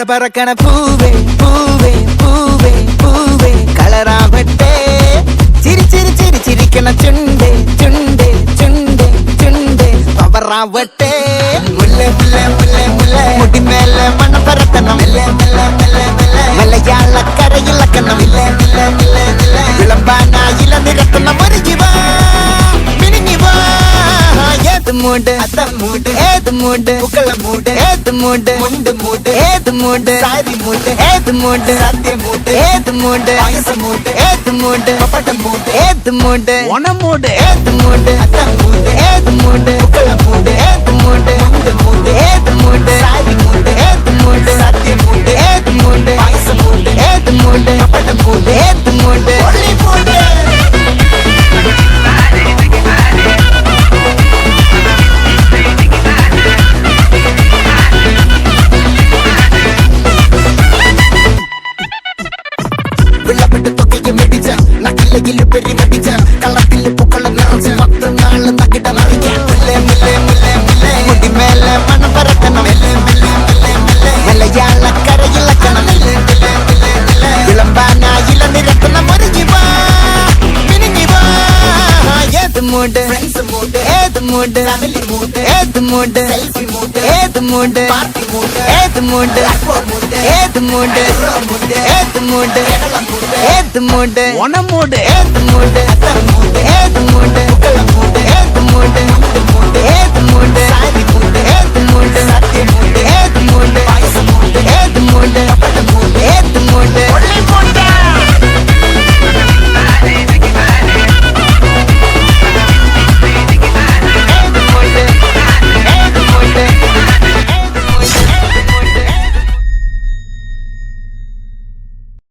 പറക്കണ പൂവേ പൂവേ പൂവേ പൂവേ കളറാവട്ടെ ചിരി ചിരി ചിരി ചിരിക്കണ ചുണ്ടേ ചുണ്ടേ ചുണ്ടേ ചുണ്ടേ പവറാവട്ടെ മുല്ലേ മുല്ലേ മുല്ലേ മുല്ലേ മുടിമേലെ മണ്ണ പറത്തണം മലയാളക്കരയിളക്കണം വിളമ്പാനായില നിരത്തണം ഒരു ജീവ മിനിഞ്ഞു വാ ഏത് മൂട് മൂട് ഏത് മൂട് പുക്കള മൂട് ഏത് മൂട് മുണ്ട് മൂട് ഏത് മൂട് സാരി മൂട് ഏത് മൂട് സത്യ മൂട് ഏത് മൂട് പായസ മൂട് ഏത് മൂട് പപ്പട മൂട് ഏത് മൂട് ഓണ മൂട് ഏത് മൂട് അത്ത മൂട് ഏത് മൂട് പുക്കള മൂട് ഏത് മൂട് മുണ്ട് മൂട് ഏത് മൂട് സാരി മൂട് ഏത് മൂട് സത്യ മൂട് ഏത് മൂട് പായസ മൂട് ഏത് മൂട് പപ്പട മൂട് ഏത് മൂട് കളത്തിൽ പൂക്കള നിറച്ച് 10 നാള് തകിട മറിക്കാൻ മുടിമേലെ മണം പറക്കണം മലയാളക്കരയിളക്കണം വിളമ്പാനായില നിരത്തണം ഒരു ജീവ മിനിഞ്ഞു വാ ഏത് മൂട് ഏത് മൂട് ഏത് മൂട് ഏത് മൂട് ഏത് മൂട് ഏത് മൂട് ഏത് മൂട് ഏത് മൂട് ഓണ മൂട് ഏത് മൂട് ഏത് മൂട് ഏത് മൂട്